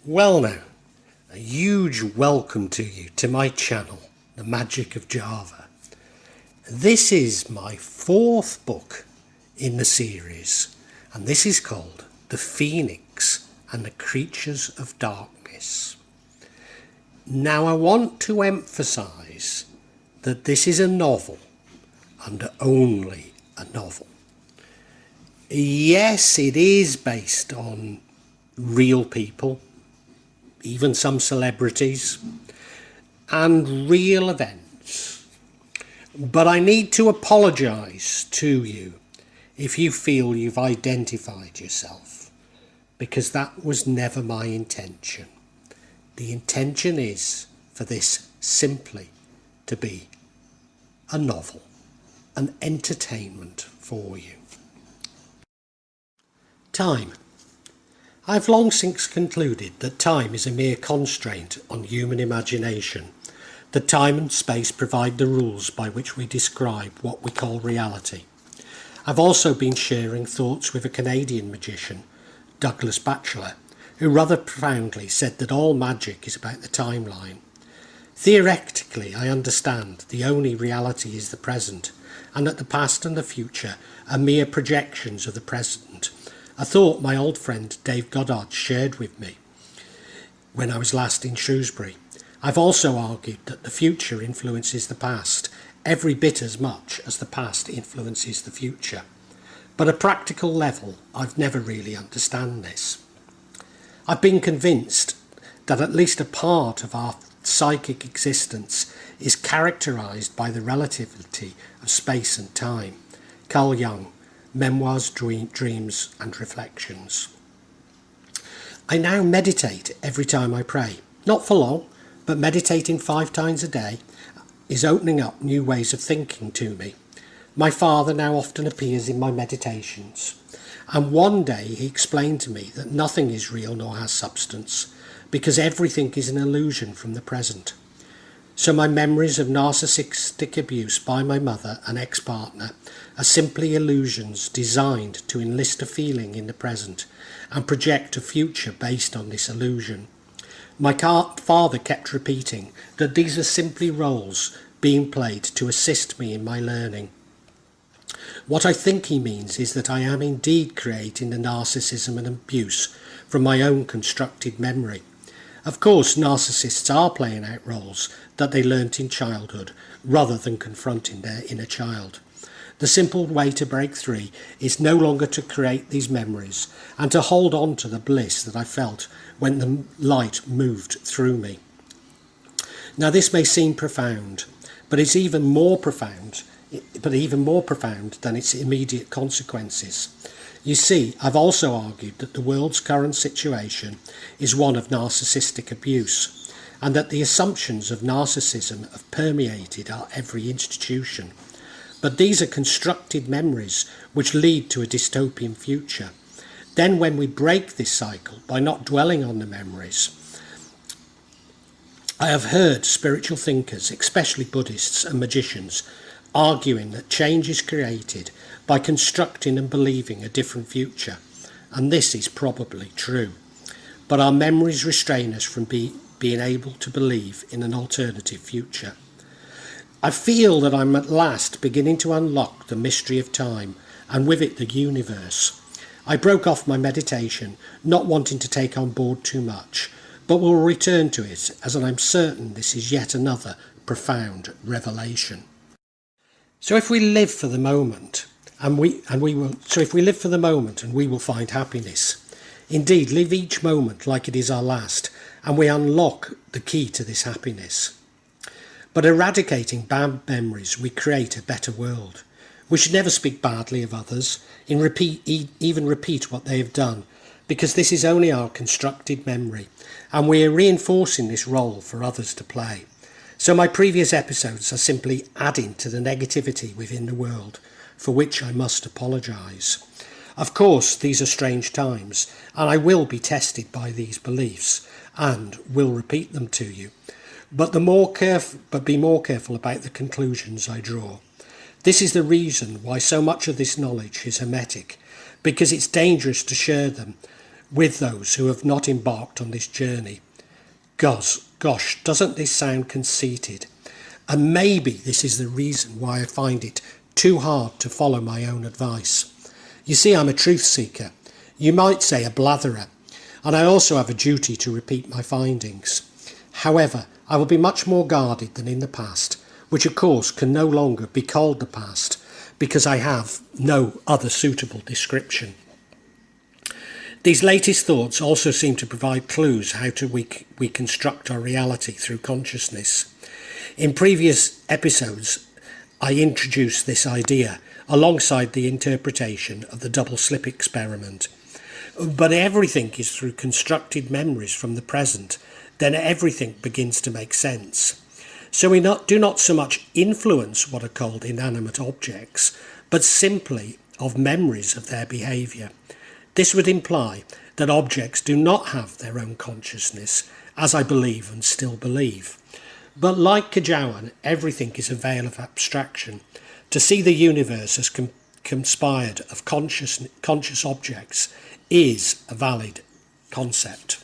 Well now, a huge welcome to you to my channel, The Magic of Java. This is my fourth book in the series, and this is called The Phoenix and the Creatures of Darkness. Now I want to emphasise that this is a novel, and only a novel. Yes, it is based on real people, even some celebrities, and real events. But I need to apologise to you if you feel you've identified yourself, because that was never my intention. The intention is for this simply to be a novel, an entertainment for you. Time. I've long since concluded that time is a mere constraint on human imagination, that time and space provide the rules by which we describe what we call reality. I've also been sharing thoughts with a Canadian magician, Douglas Batchelor, who rather profoundly said that all magic is about the timeline. Theoretically, I understand the only reality is the present, and that the past and the future are mere projections of the present, a thought my old friend Dave Goddard shared with me when I was last in Shrewsbury. I've also argued that the future influences the past every bit as much as the past influences the future. But at a practical level, I've never really understood this. I've been convinced that at least a part of our psychic existence is characterised by the relativity of space and time. Carl Jung, Memoirs, Dreams and Reflections. I now meditate every time I pray. Not for long, but meditating 5 times a day is opening up new ways of thinking to me. My father now often appears in my meditations, and one day he explained to me that nothing is real nor has substance, because everything is an illusion from the present. So my memories of narcissistic abuse by my mother and ex-partner are simply illusions designed to enlist a feeling in the present and project a future based on this illusion. My father kept repeating that these are simply roles being played to assist me in my learning. What I think he means is that I am indeed creating the narcissism and abuse from my own constructed memory. Of course, narcissists are playing out roles that they learnt in childhood rather than confronting their inner child. The simple way to break free is no longer to create these memories and to hold on to the bliss that I felt when the light moved through me. Now this may seem profound, but it's even more profound than its immediate consequences. You see, I've also argued that the world's current situation is one of narcissistic abuse, and that the assumptions of narcissism have permeated our every institution. But these are constructed memories which lead to a dystopian future. Then when we break this cycle by not dwelling on the memories, I have heard spiritual thinkers, especially Buddhists and magicians, arguing that change is created by constructing and believing a different future, and this is probably true. But our memories restrain us from being able to believe in an alternative future. I feel that I'm at last beginning to unlock the mystery of time, and with it the universe. I broke off my meditation, not wanting to take on board too much, but will return to it, as I'm certain this is yet another profound revelation. So if we live for the moment, and we will find happiness. Indeed, live each moment like it is our last, and we unlock the key to this happiness. But eradicating bad memories, we create a better world. We should never speak badly of others, even repeat what they have done, because this is only our constructed memory, and we are reinforcing this role for others to play. So my previous episodes are simply adding to the negativity within the world, for which I must apologise. Of course, these are strange times, and I will be tested by these beliefs, and will repeat them to you. But be more careful about the conclusions I draw. This is the reason why so much of this knowledge is hermetic, because it's dangerous to share them with those who have not embarked on this journey. Gosh, doesn't this sound conceited? And maybe this is the reason why I find it too hard to follow my own advice. You see, I'm a truth seeker. You might say a blatherer. And I also have a duty to repeat my findings. However, I will be much more guarded than in the past, which of course can no longer be called the past, because I have no other suitable description. These latest thoughts also seem to provide clues how we construct our reality through consciousness. In previous episodes, I introduced this idea alongside the interpretation of the double slit experiment. But everything is through constructed memories from the present, then everything begins to make sense. So we do not so much influence what are called inanimate objects, but simply of memories of their behaviour. This would imply that objects do not have their own consciousness, as I believe and still believe. But like Hegemony, everything is a veil of abstraction. To see the universe as conspired of conscious objects is a valid concept.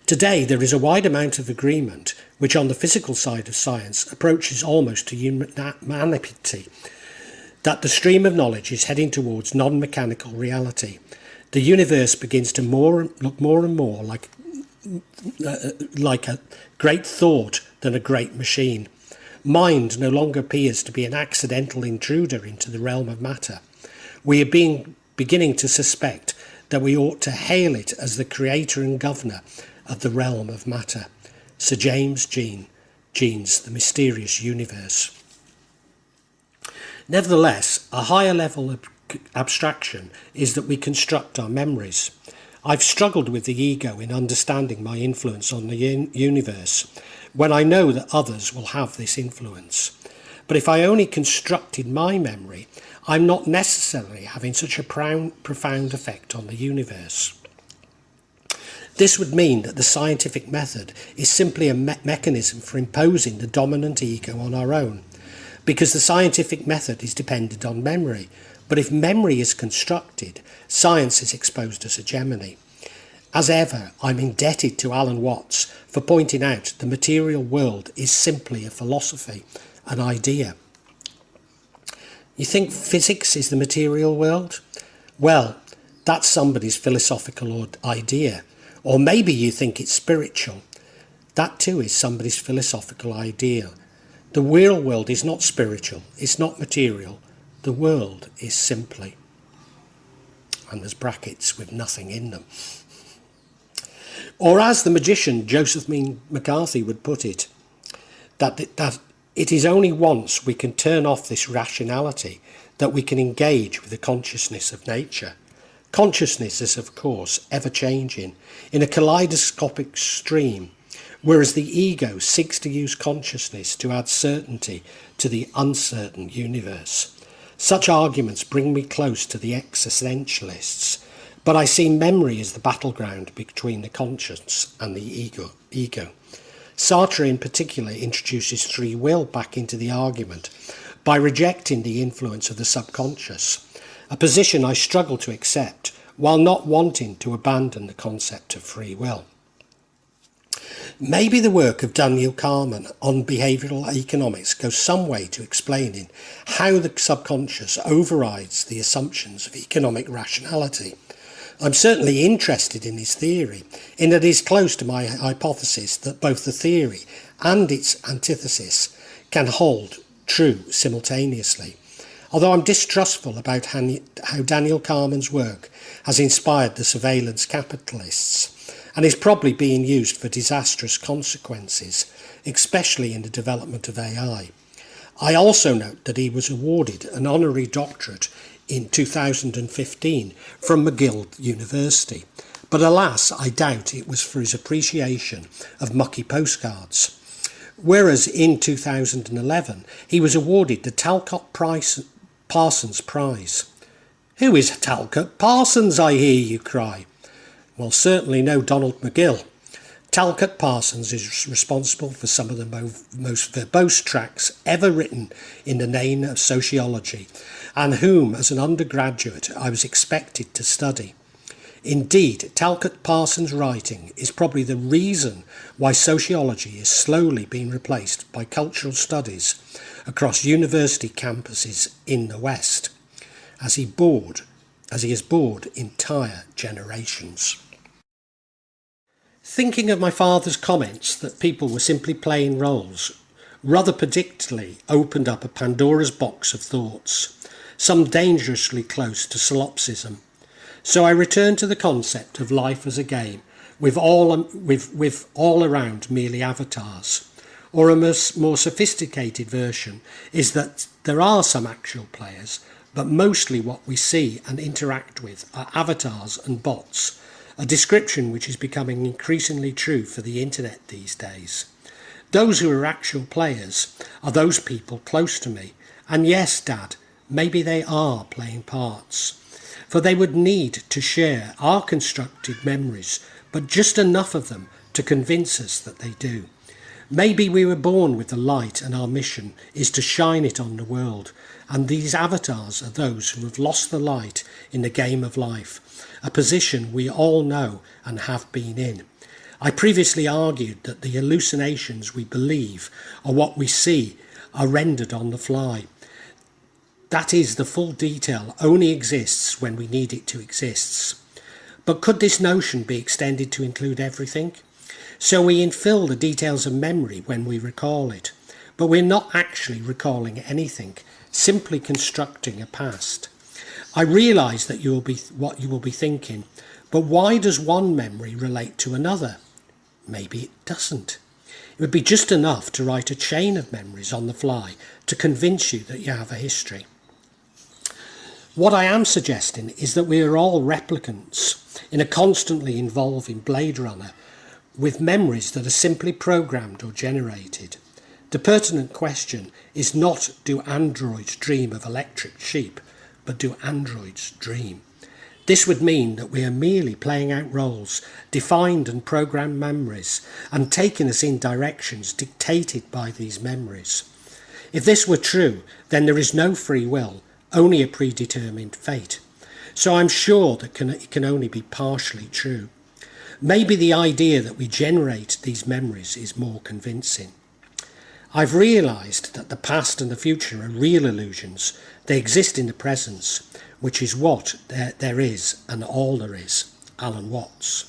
Today there is a wide amount of agreement which on the physical side of science approaches almost to humanity, that the stream of knowledge is heading towards non-mechanical reality. The universe begins to look more and more like a great thought than a great machine. Mind no longer appears to be an accidental intruder into the realm of matter. We are beginning to suspect that we ought to hail it as the creator and governor of the realm of matter. Sir James Jeans, The Mysterious Universe. Nevertheless, a higher level of abstraction is that we construct our memories. I've struggled with the ego in understanding my influence on the universe, when I know that others will have this influence. But if I only constructed my memory, I'm not necessarily having such a profound effect on the universe. This would mean that the scientific method is simply a mechanism for imposing the dominant ego on our own, because the scientific method is dependent on memory. But if memory is constructed, science is exposed as hegemony. As ever, I'm indebted to Alan Watts for pointing out the material world is simply a philosophy, an idea. You think physics is the material world? Well, that's somebody's philosophical idea. Or maybe you think it's spiritual. That too is somebody's philosophical idea. The real world is not spiritual, it's not material. The world is simply, and there's brackets with nothing in them. Or as the magician Joseph McCarthy would put it, that it is only once we can turn off this rationality that we can engage with the consciousness of nature. Consciousness is, of course, ever-changing, in a kaleidoscopic stream, whereas the ego seeks to use consciousness to add certainty to the uncertain universe. Such arguments bring me close to the existentialists, but I see memory as the battleground between the conscious and the ego. Sartre in particular introduces free will back into the argument by rejecting the influence of the subconscious, a position I struggle to accept while not wanting to abandon the concept of free will. Maybe the work of Daniel Kahneman on behavioural economics goes some way to explaining how the subconscious overrides the assumptions of economic rationality. I'm certainly interested in his theory, in that it is close to my hypothesis that both the theory and its antithesis can hold true simultaneously. Although I'm distrustful about how Daniel Kahneman's work has inspired the surveillance capitalists, and is probably being used for disastrous consequences, especially in the development of AI. I also note that he was awarded an honorary doctorate in 2015 from McGill University, but alas, I doubt it was for his appreciation of mucky postcards. Whereas in 2011, he was awarded the Talcott Parsons Prize. Who is Talcott Parsons, I hear you cry? Well, certainly no Donald McGill. Talcott Parsons is responsible for some of the most verbose tracts ever written in the name of sociology, and whom, as an undergraduate, I was expected to study. Indeed, Talcott Parsons' writing is probably the reason why sociology is slowly being replaced by cultural studies across university campuses in the West, as he has bored entire generations. Thinking of my father's comments that people were simply playing roles rather predictably opened up a Pandora's box of thoughts, some dangerously close to solipsism. So I returned to the concept of life as a game, with all around merely avatars. Or a more sophisticated version is that there are some actual players, but mostly what we see and interact with are avatars and bots, a description which is becoming increasingly true for the internet these days. Those who are actual players are those people close to me, and yes, Dad, maybe they are playing parts. For they would need to share our constructed memories, but just enough of them to convince us that they do. Maybe we were born with the light and our mission is to shine it on the world, and these avatars are those who have lost the light in the game of life, a position we all know and have been in. I previously argued that the hallucinations we believe are what we see are rendered on the fly. That is, the full detail only exists when we need it to exist. But could this notion be extended to include everything? So we infill the details of memory when we recall it, but we're not actually recalling anything, simply constructing a past. I realise that what you will be thinking, but why does one memory relate to another? Maybe it doesn't. It would be just enough to write a chain of memories on the fly to convince you that you have a history. What I am suggesting is that we are all replicants in a constantly evolving Blade Runner with memories that are simply programmed or generated. The pertinent question is not do androids dream of electric sheep, but do androids dream? This would mean that we are merely playing out roles, defined and programmed memories, and taking us in directions dictated by these memories. If this were true, then there is no free will, only a predetermined fate. So I'm sure that it can only be partially true. Maybe the idea that we generate these memories is more convincing. I've realised that the past and the future are real illusions. They exist in the present, which is what there is and all there is. Alan Watts.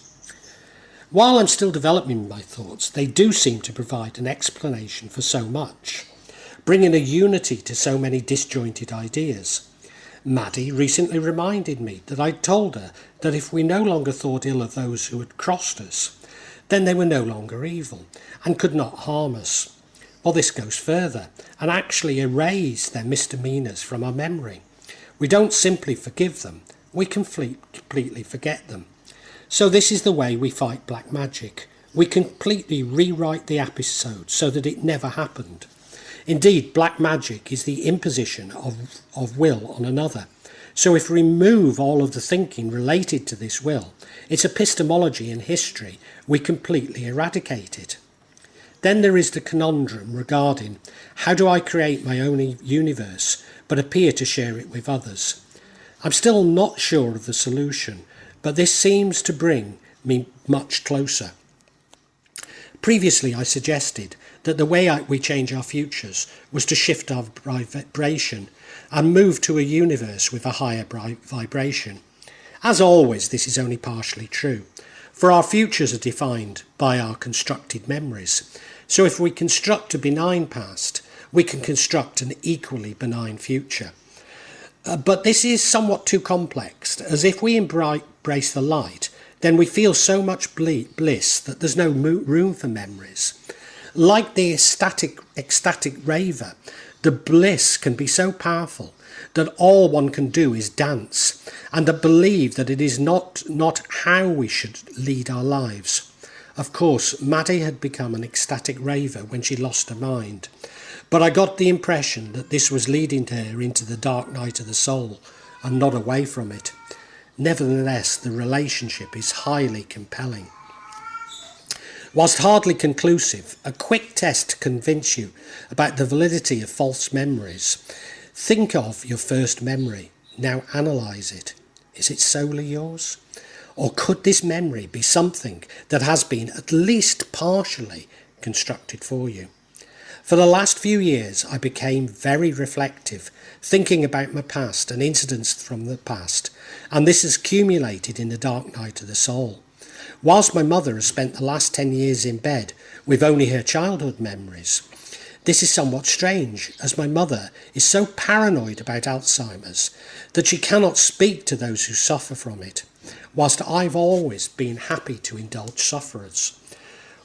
While I'm still developing my thoughts, they do seem to provide an explanation for so much, bringing a unity to so many disjointed ideas. Maddie recently reminded me that I'd told her that if we no longer thought ill of those who had crossed us, then they were no longer evil and could not harm us. Well, this goes further and actually erase their misdemeanours from our memory. We don't simply forgive them, we completely forget them. So this is the way we fight black magic. We completely rewrite the episode so that it never happened. Indeed, black magic is the imposition of will on another. So if we remove all of the thinking related to this will, its epistemology and history, we completely eradicate it. Then there is the conundrum regarding how do I create my own universe but appear to share it with others? I'm still not sure of the solution, but this seems to bring me much closer. Previously I suggested that the way we change our futures was to shift our vibration and move to a universe with a higher vibration. As always, this is only partially true, for our futures are defined by our constructed memories. So if we construct a benign past, we can construct an equally benign future. But this is somewhat too complex, as if we embrace the light, then we feel so much bliss that there's no room for memories. Like the ecstatic raver, the bliss can be so powerful that all one can do is dance, and to believe that it is not how we should lead our lives. Of course, Maddie had become an ecstatic raver when she lost her mind, but I got the impression that this was leading her into the dark night of the soul and not away from it. Nevertheless, the relationship is highly compelling. Whilst hardly conclusive, a quick test to convince you about the validity of false memories. Think of your first memory. Now analyse it. Is it solely yours? Or could this memory be something that has been at least partially constructed for you? For the last few years, I became very reflective, thinking about my past and incidents from the past, and this has accumulated in the dark night of the soul. Whilst my mother has spent the last 10 years in bed with only her childhood memories, this is somewhat strange, as my mother is so paranoid about Alzheimer's that she cannot speak to those who suffer from it, whilst I've always been happy to indulge sufferers.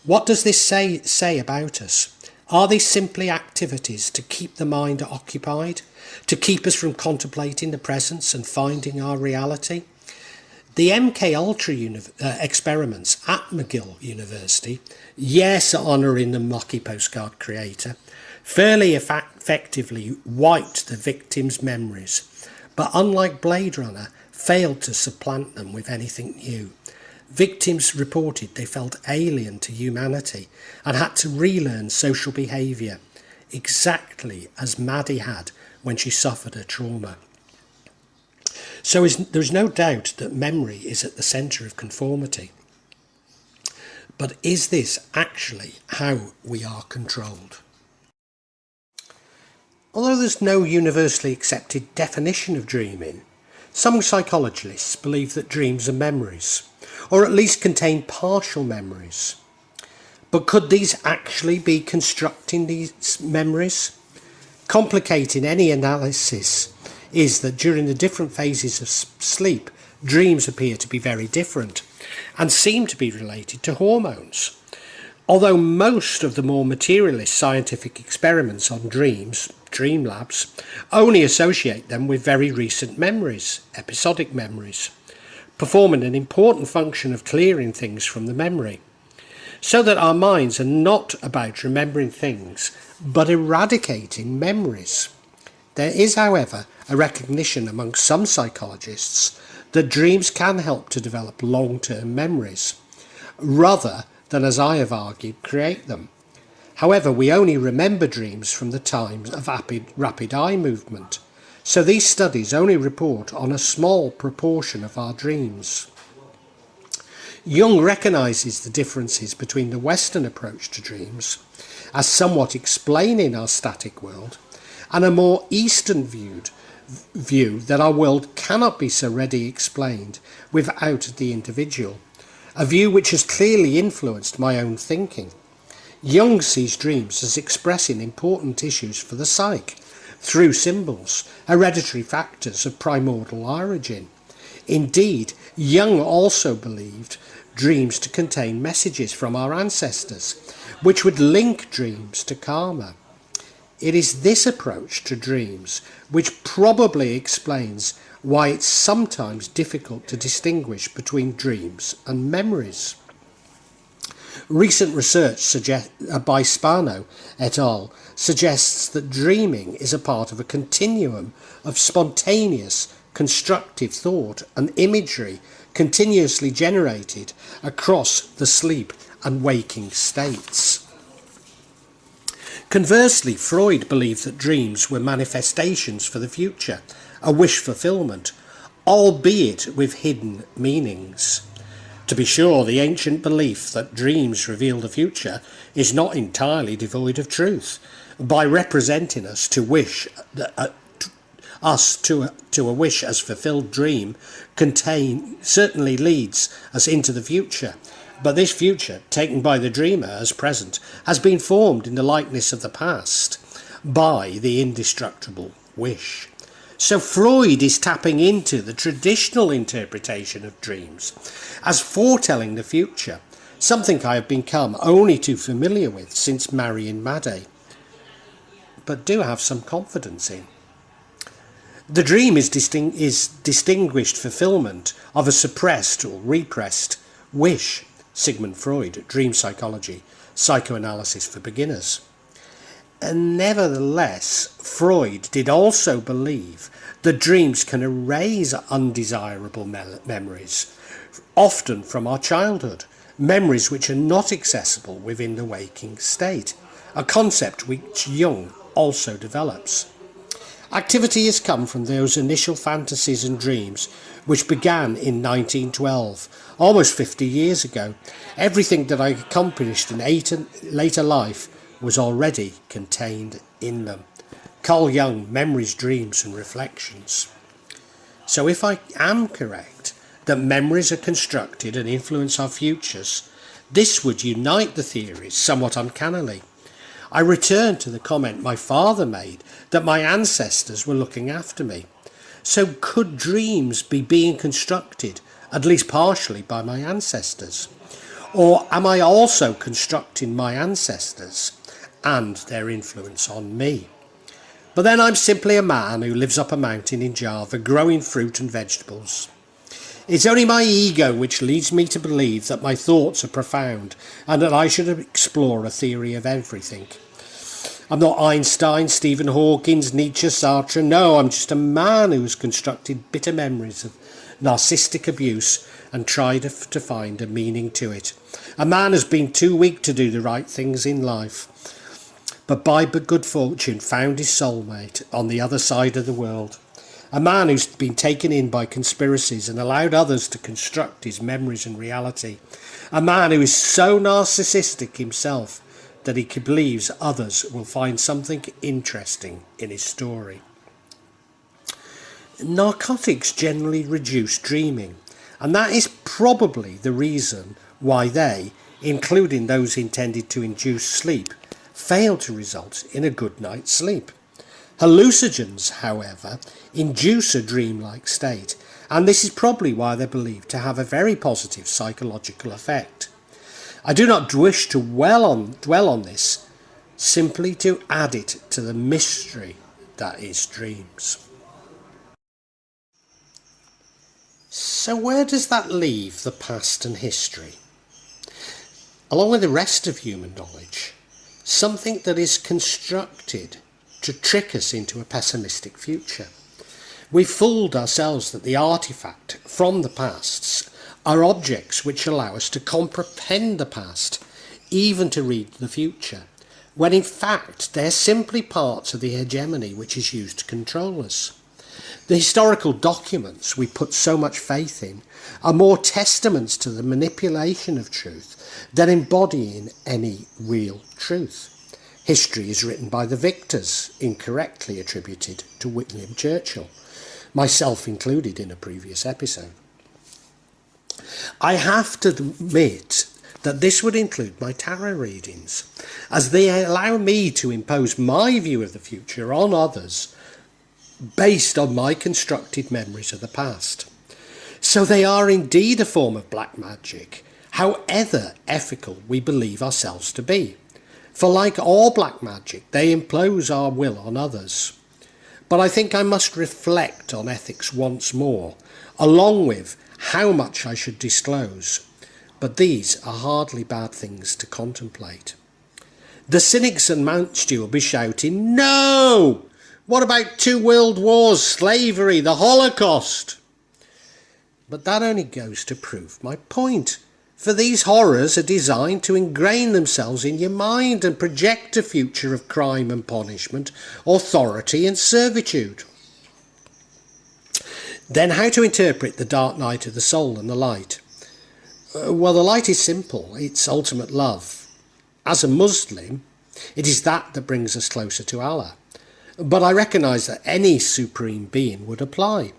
What does this say about us? Are these simply activities to keep the mind occupied, to keep us from contemplating the presence and finding our reality? The MKUltra experiments at McGill University, yes, honouring the Mucky postcard creator, fairly effectively wiped the victims' memories, but unlike Blade Runner, failed to supplant them with anything new. Victims reported they felt alien to humanity and had to relearn social behaviour, exactly as Maddie had when she suffered a trauma. So there's no doubt that memory is at the centre of conformity. But is this actually how we are controlled? Although there's no universally accepted definition of dreaming, some psychologists believe that dreams are memories, or at least contain partial memories. But could these actually be constructing these memories? Complicating any analysis is that during the different phases of sleep, dreams appear to be very different and seem to be related to hormones. Although most of the more materialist scientific experiments on dreams, dream labs, only associate them with very recent memories, episodic memories, performing an important function of clearing things from the memory, so that our minds are not about remembering things, but eradicating memories. There is, however, a recognition among some psychologists that dreams can help to develop long-term memories, rather than, as I have argued, create them. However, we only remember dreams from the times of rapid eye movement, so these studies only report on a small proportion of our dreams. Jung recognises the differences between the Western approach to dreams as somewhat explaining our static world, and a more Eastern view that our world cannot be so readily explained without the individual, a view which has clearly influenced my own thinking. Jung sees dreams as expressing important issues for the psyche, through symbols, hereditary factors of primordial origin. Indeed, Jung also believed dreams to contain messages from our ancestors, which would link dreams to karma. It is this approach to dreams which probably explains why it's sometimes difficult to distinguish between dreams and memories. Recent research by Spano et al. Suggests that dreaming is a part of a continuum of spontaneous, constructive thought and imagery continuously generated across the sleep and waking states. Conversely, Freud believed that dreams were manifestations for the future, a wish fulfillment, albeit with hidden meanings. To be sure, the ancient belief that dreams reveal the future is not entirely devoid of truth. By representing us to a wish as fulfilled dream certainly leads us into the future. But this future, taken by the dreamer as present, has been formed in the likeness of the past by the indestructible wish. So Freud is tapping into the traditional interpretation of dreams as foretelling the future, something I have become only too familiar with since marrying Maddie, but do have some confidence in. The dream is distinguished fulfillment of a suppressed or repressed wish. Sigmund Freud, Dream Psychology, Psychoanalysis for Beginners. And nevertheless, Freud did also believe that dreams can erase undesirable memories, often from our childhood, memories which are not accessible within the waking state, a concept which Jung also develops. Activity has come from those initial fantasies and dreams which began in 1912, almost 50 years ago. Everything that I accomplished in later life was already contained in them. Carl Jung, Memories, Dreams and Reflections. So if I am correct that memories are constructed and influence our futures, this would unite the theories somewhat uncannily. I return to the comment my father made that my ancestors were looking after me. So could dreams be being constructed, at least partially, by my ancestors? Or am I also constructing my ancestors and their influence on me? But then I'm simply a man who lives up a mountain in Java growing fruit and vegetables. It's only my ego which leads me to believe that my thoughts are profound and that I should explore a theory of everything. I'm not Einstein, Stephen Hawking, Nietzsche, Sartre. No, I'm just a man who has constructed bitter memories of narcissistic abuse and tried to find a meaning to it. A man who's been too weak to do the right things in life, but by good fortune found his soulmate on the other side of the world. A man who's been taken in by conspiracies and allowed others to construct his memories and reality. A man who is so narcissistic himself that he believes others will find something interesting in his story. Narcotics generally reduce dreaming, and that is probably the reason why they, including those intended to induce sleep, fail to result in a good night's sleep. Hallucinogens, however, induce a dreamlike state, and this is probably why they're believed to have a very positive psychological effect. I do not wish to dwell on this, simply to add it to the mystery that is dreams. So where does that leave the past and history? Along with the rest of human knowledge, something that is constructed to trick us into a pessimistic future. We fooled ourselves that the artifact from the pasts are objects which allow us to comprehend the past, even to read the future, when in fact they're simply parts of the hegemony which is used to control us. The historical documents we put so much faith in are more testaments to the manipulation of truth than embodying any real truth. History is written by the victors, incorrectly attributed to William Churchill, myself included in a previous episode. I have to admit that this would include my tarot readings, as they allow me to impose my view of the future on others based on my constructed memories of the past. So they are indeed a form of black magic, however ethical we believe ourselves to be. For like all black magic, they impose our will on others. But I think I must reflect on ethics once more, along with how much I should disclose. But these are hardly bad things to contemplate. The cynics and amongst you will be shouting, "No! What about 2 world wars, slavery, the Holocaust?" But that only goes to prove my point. For these horrors are designed to ingrain themselves in your mind and project a future of crime and punishment, authority and servitude. Then how to interpret the dark night of the soul and the light? Well, the light is simple. It's ultimate love. As a Muslim, it is that brings us closer to Allah. But I recognise that any supreme being would apply.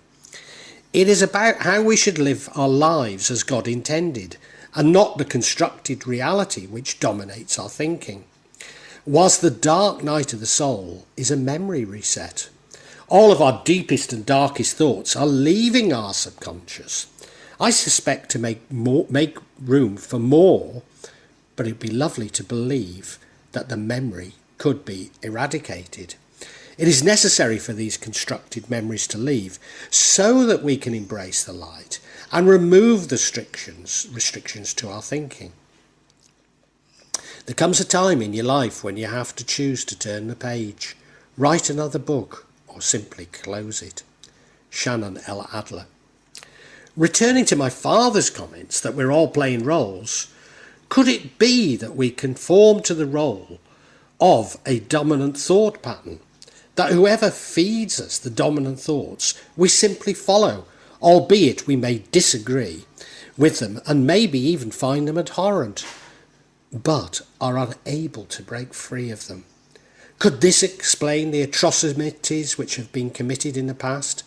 It is about how we should live our lives as God intended, and not the constructed reality which dominates our thinking. Whilst the dark night of the soul is a memory reset, all of our deepest and darkest thoughts are leaving our subconscious. I suspect to make room for more, but it'd be lovely to believe that the memory could be eradicated. It is necessary for these constructed memories to leave so that we can embrace the light and remove the restrictions to our thinking. There comes a time in your life when you have to choose to turn the page, write another book, or simply close it. Shannon L. Adler. Returning to my father's comments that we're all playing roles, could it be that we conform to the role of a dominant thought pattern? that whoever feeds us the dominant thoughts, we simply follow, albeit we may disagree with them and maybe even find them abhorrent, but are unable to break free of them. Could this explain the atrocities which have been committed in the past?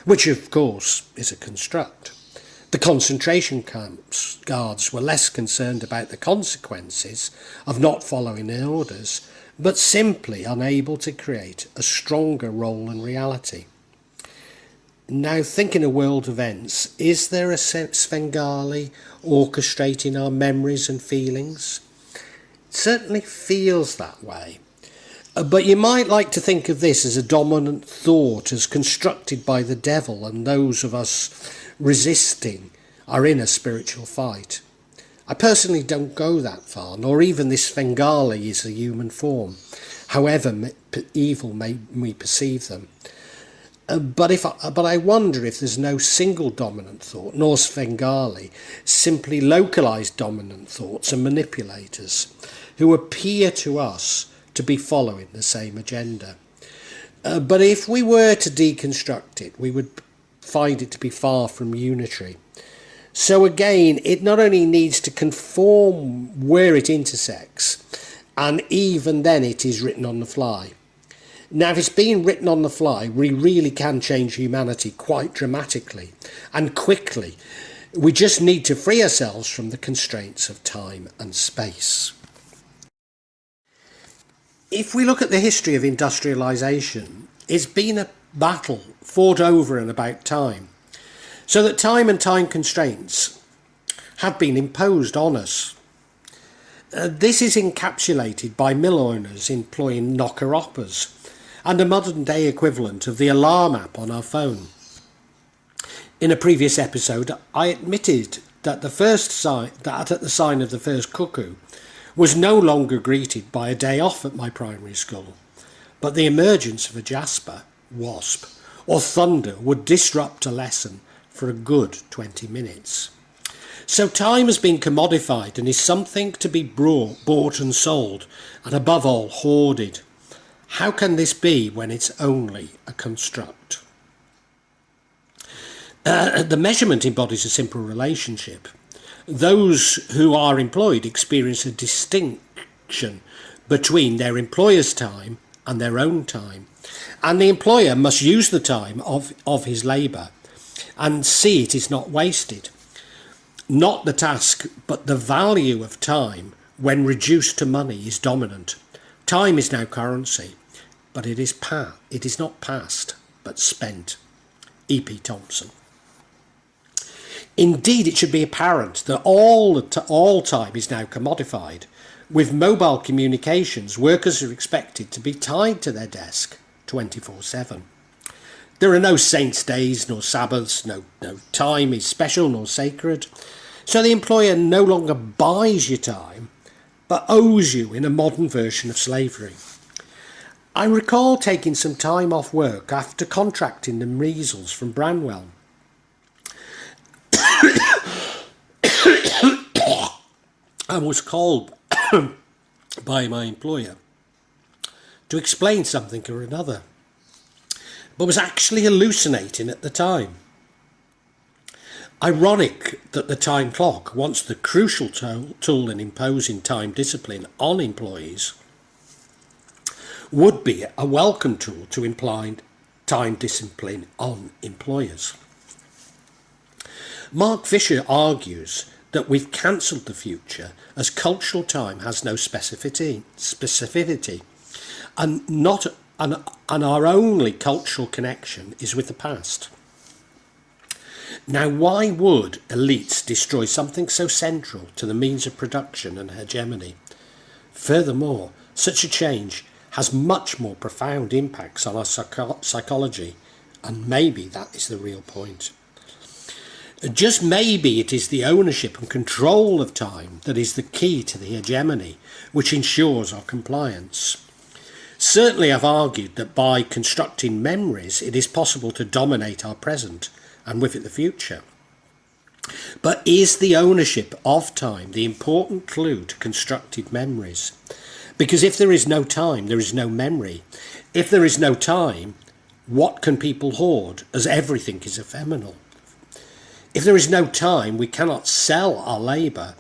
Which, of course, is a construct. The concentration camps guards were less concerned about the consequences of not following their orders, but simply unable to create a stronger role in reality. Now, thinking of world events, is there a Svengali orchestrating our memories and feelings? It certainly feels that way. But you might like to think of this as a dominant thought as constructed by the devil and those of us resisting our inner spiritual fight. I personally don't go that far, nor even this Svengali is a human form, however evil may we perceive them. But I wonder if there's no single dominant thought, nor Svengali, simply localised dominant thoughts and manipulators who appear to us to be following the same agenda. But if we were to deconstruct it, we would find it to be far from unitary. So again, it not only needs to conform where it intersects, and even then it is written on the fly. Now, if it's being written on the fly, we really can change humanity quite dramatically and quickly. We just need to free ourselves from the constraints of time and space. If we look at the history of industrialisation, it's been a battle fought over and about time, so that time and time constraints have been imposed on us. This is encapsulated by mill owners employing knocker-uppers and a modern-day equivalent of the alarm app on our phone. In a previous episode, I admitted that at the sign of the first cuckoo was no longer greeted by a day off at my primary school, but the emergence of a jasper, wasp, or thunder would disrupt a lesson for a good 20 minutes. So time has been commodified and is something to be bought and sold, and above all hoarded. How can this be when it's only a construct? The measurement embodies a simple relationship. Those who are employed experience a distinction between their employer's time and their own time, and the employer must use the time of his labour and see it is not wasted. Not the task, but the value of time when reduced to money is dominant. Time is now currency, but it is not past, but spent. E.P. Thompson. Indeed, it should be apparent that all time is now commodified. With mobile communications, workers are expected to be tied to their desk 24/7. There are no saints' days nor Sabbaths, no time is special nor sacred. So the employer no longer buys your time, but owes you in a modern version of slavery. I recall taking some time off work after contracting the measles from Branwell. I was called by my employer to explain something or another, but was actually hallucinating at the time. Ironic that the time clock, once the crucial tool in imposing time discipline on employees, would be a welcome tool to imply time discipline on employers. Mark Fisher argues that we've cancelled the future as cultural time has no specificity and our only cultural connection is with the past. Now, why would elites destroy something so central to the means of production and hegemony? Furthermore, such a change has much more profound impacts on our psychology, and maybe that is the real point. Just maybe it is the ownership and control of time that is the key to the hegemony which ensures our compliance. Certainly I've argued that by constructing memories it is possible to dominate our present and with it the future. But is the ownership of time the important clue to constructed memories? Because if there is no time, there is no memory. If there is no time, what can people hoard, as everything is ephemeral? If there is no time, we cannot sell our labour,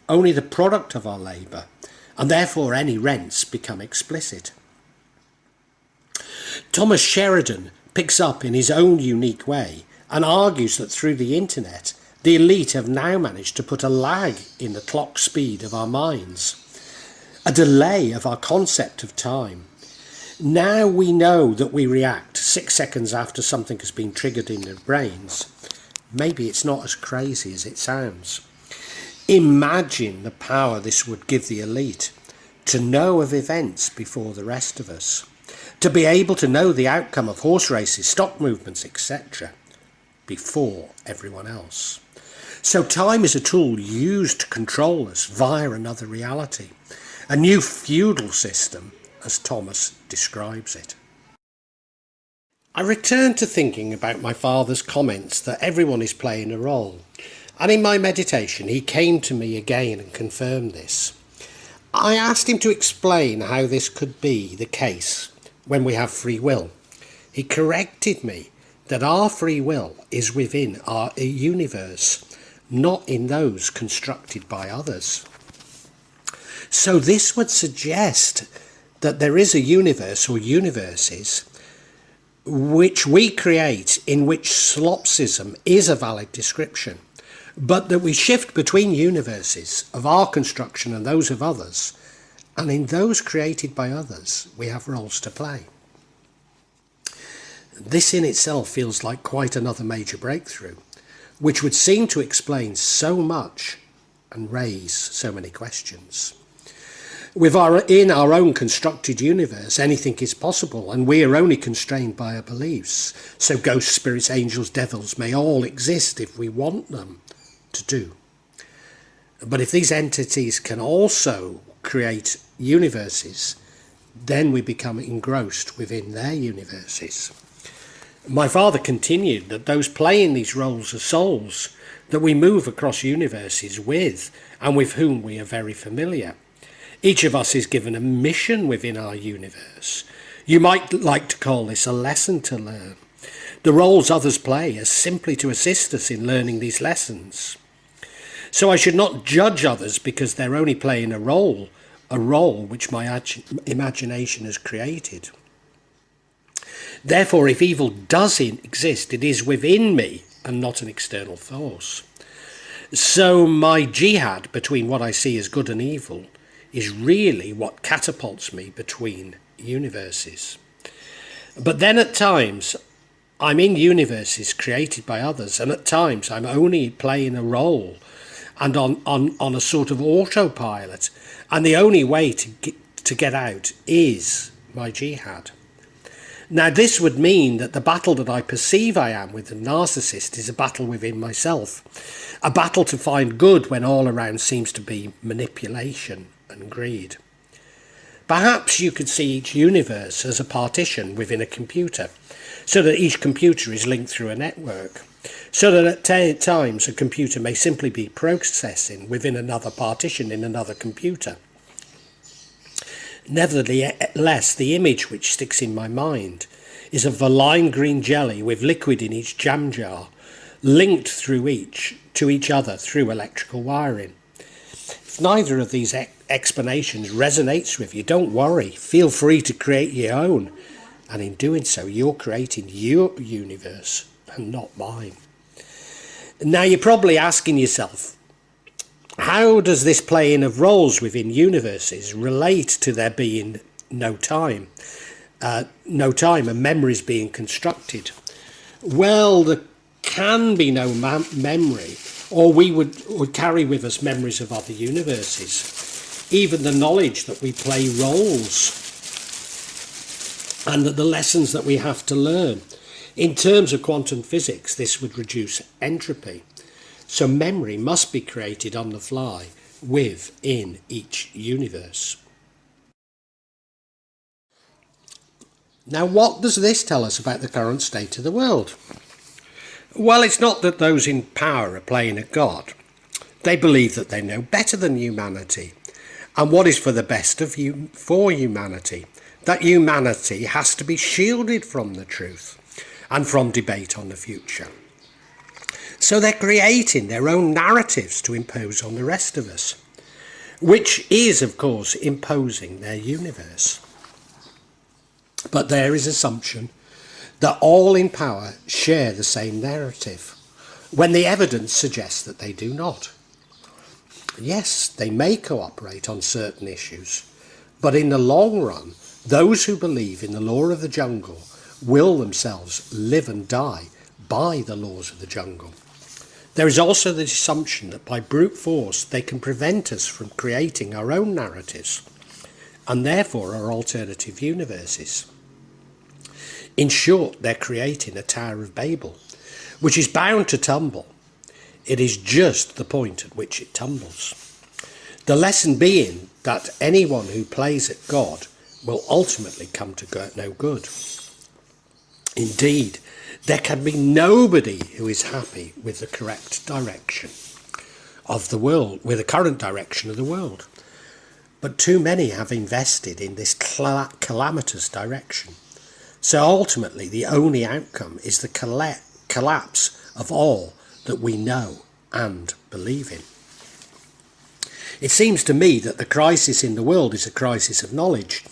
only the product of our labour, and therefore any rents become explicit. Thomas Sheridan picks up in his own unique way and argues that through the internet, the elite have now managed to put a lag in the clock speed of our minds, a delay of our concept of time. Now we know that we react 6 seconds after something has been triggered in our brains. Maybe it's not as crazy as it sounds. Imagine the power this would give the elite to know of events before the rest of us, to be able to know the outcome of horse races, stock movements, etc. before everyone else. So time is a tool used to control us via another reality, a new feudal system, as Thomas describes it. I returned to thinking about my father's comments that everyone is playing a role, and in my meditation he came to me again and confirmed this. I asked him to explain how this could be the case when we have free will. He corrected me that our free will is within our universe, not in those constructed by others. So this would suggest that there is a universe or universes which we create, in which solipsism is a valid description, but that we shift between universes of our construction and those of others, and in those created by others we have roles to play. This in itself feels like quite another major breakthrough, which would seem to explain so much and raise so many questions. In our own constructed universe, anything is possible, and we are only constrained by our beliefs. So ghosts, spirits, angels, devils may all exist if we want them to do. But if these entities can also create universes, then we become engrossed within their universes. My father continued that those playing these roles are souls that we move across universes with, and with whom we are very familiar. Each of us is given a mission within our universe. You might like to call this a lesson to learn. The roles others play are simply to assist us in learning these lessons. So I should not judge others because they're only playing a role which my imagination has created. Therefore, if evil does exist, it is within me and not an external force. So my jihad between what I see as good and evil is really what catapults me between universes. But then at times I'm in universes created by others, and at times I'm only playing a role and on a sort of autopilot, and the only way to get out is my jihad. Now this would mean that the battle that I perceive I am with the narcissist is a battle within myself, a battle to find good when all around seems to be manipulation and greed. Perhaps you could see each universe as a partition within a computer, so that each computer is linked through a network, so that at times a computer may simply be processing within another partition in another computer. Nevertheless, the image which sticks in my mind is of a lime green jelly with liquid in each jam jar, linked to each other through electrical wiring. If neither of these explanations resonates with you, don't worry. Feel free to create your own. And in doing so, you're creating your universe and not mine. Now, you're probably asking yourself, how does this playing of roles within universes relate to there being no time and memories being constructed? Well, there can be no memory, or we would carry with us memories of other universes. Even the knowledge that we play roles and that the lessons that we have to learn. In terms of quantum physics, this would reduce entropy. So memory must be created on the fly within each universe. Now, what does this tell us about the current state of the world? Well, it's not that those in power are playing a god. They believe that they know better than humanity, and what is for the best of you for humanity. That humanity has to be shielded from the truth and from debate on the future. So they're creating their own narratives to impose on the rest of us, which is, of course, imposing their universe. But there is assumption that all in power share the same narrative, when the evidence suggests that they do not. Yes, they may cooperate on certain issues, but in the long run, those who believe in the law of the jungle will themselves live and die by the laws of the jungle. There is also the assumption that by brute force they can prevent us from creating our own narratives, and therefore our alternative universes. In short, they're creating a Tower of Babel, which is bound to tumble. It is just the point at which it tumbles. The lesson being that anyone who plays at God will ultimately come to no good. Indeed, there can be nobody who is happy with the correct direction of the world, with the current direction of the world. But too many have invested in this calamitous direction. So ultimately, the only outcome is the collapse of all that we know and believe in. It seems to me that the crisis in the world is a crisis of knowledge.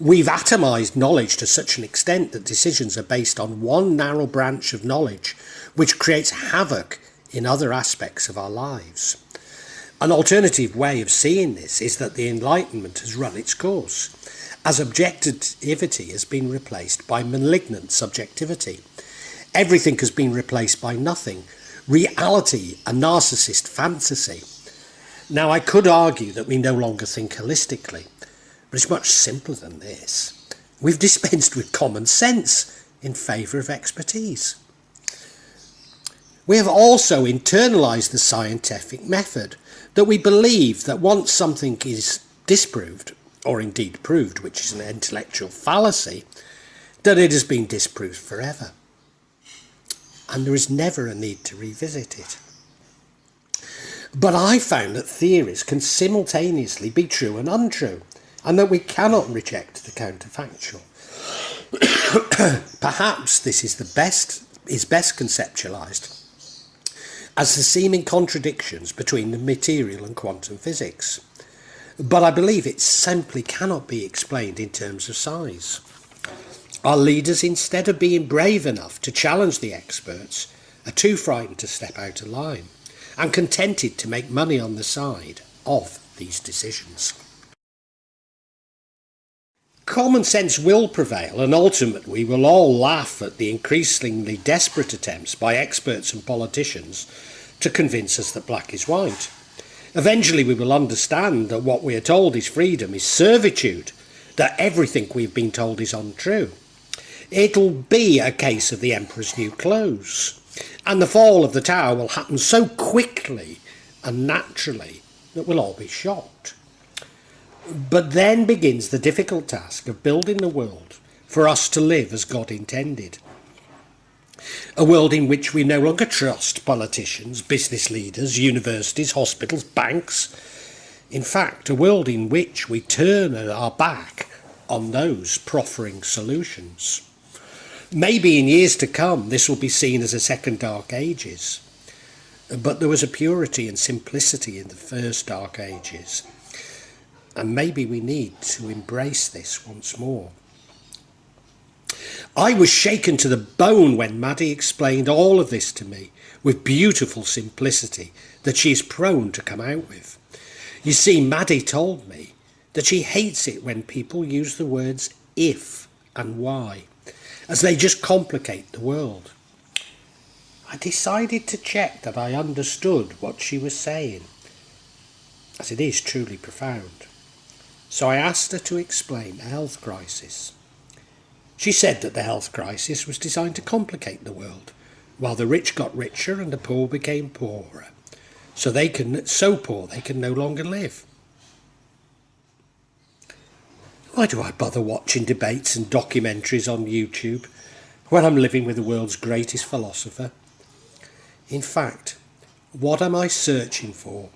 We've atomised knowledge to such an extent that decisions are based on one narrow branch of knowledge, which creates havoc in other aspects of our lives. An alternative way of seeing this is that the Enlightenment has run its course, as objectivity has been replaced by malignant subjectivity. Everything has been replaced by nothing, reality, a narcissist fantasy. Now, I could argue that we no longer think holistically, but it's much simpler than this. We've dispensed with common sense in favour of expertise. We have also internalised the scientific method, that we believe that once something is disproved, or indeed proved, which is an intellectual fallacy, that it has been disproved forever. And there is never a need to revisit it. But I found that theories can simultaneously be true and untrue, and that we cannot reject the counterfactual. Perhaps this is best conceptualised as the seeming contradictions between the material and quantum physics. But I believe it simply cannot be explained in terms of size. Our leaders, instead of being brave enough to challenge the experts, are too frightened to step out of line and contented to make money on the side of these decisions. Common sense will prevail, and ultimately we will all laugh at the increasingly desperate attempts by experts and politicians to convince us that black is white. Eventually we will understand that what we are told is freedom is servitude, that everything we've been told is untrue. It'll be a case of the emperor's new clothes, and the fall of the tower will happen so quickly and naturally that we'll all be shocked. But then begins the difficult task of building the world for us to live as God intended. A world in which we no longer trust politicians, business leaders, universities, hospitals, banks. In fact, a world in which we turn our back on those proffering solutions. Maybe in years to come this will be seen as a second Dark Ages. But there was a purity and simplicity in the first Dark Ages. And maybe we need to embrace this once more. I was shaken to the bone when Maddie explained all of this to me with beautiful simplicity that she is prone to come out with. You see, Maddie told me that she hates it when people use the words if and why, as they just complicate the world. I decided to check that I understood what she was saying, as it is truly profound. So I asked her to explain the health crisis. She said that the health crisis was designed to complicate the world, while the rich got richer and the poor became poorer, so poor they can no longer live. Why do I bother watching debates and documentaries on YouTube when I'm living with the world's greatest philosopher? In fact, what am I searching for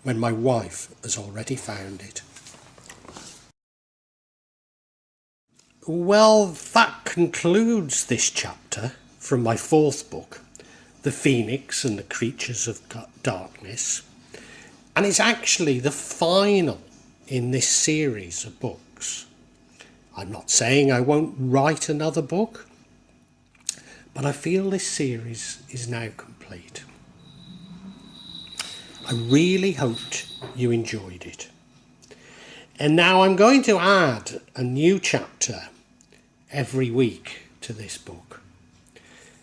when my wife has already found it. Well, that concludes this chapter from my fourth book, The Phoenix and the Creatures of Darkness. And it's actually the final in this series of books. I'm not saying I won't write another book, but I feel this series is now complete. I really hoped you enjoyed it. And now I'm going to add a new chapter every week to this book.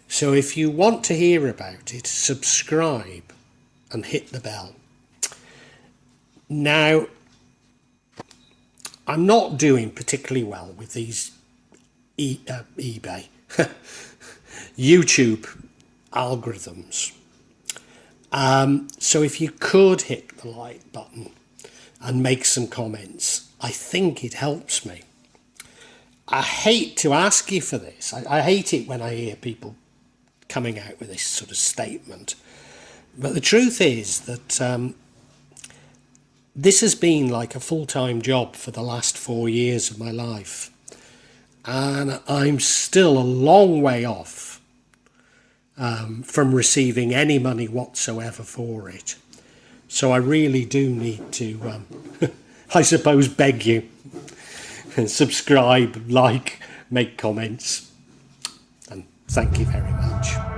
So if you want to hear about it, subscribe and hit the bell. Now, I'm not doing particularly well with these eBay, YouTube algorithms. So if you could hit the like button and make some comments, I think it helps me. I hate to ask you for this. I hate it when I hear people coming out with this sort of statement. But the truth is that this has been like a full-time job for the last 4 years of my life. And I'm still a long way off from receiving any money whatsoever for it. So I really do need to, I suppose, beg you. Subscribe, like, make comments. And thank you very much.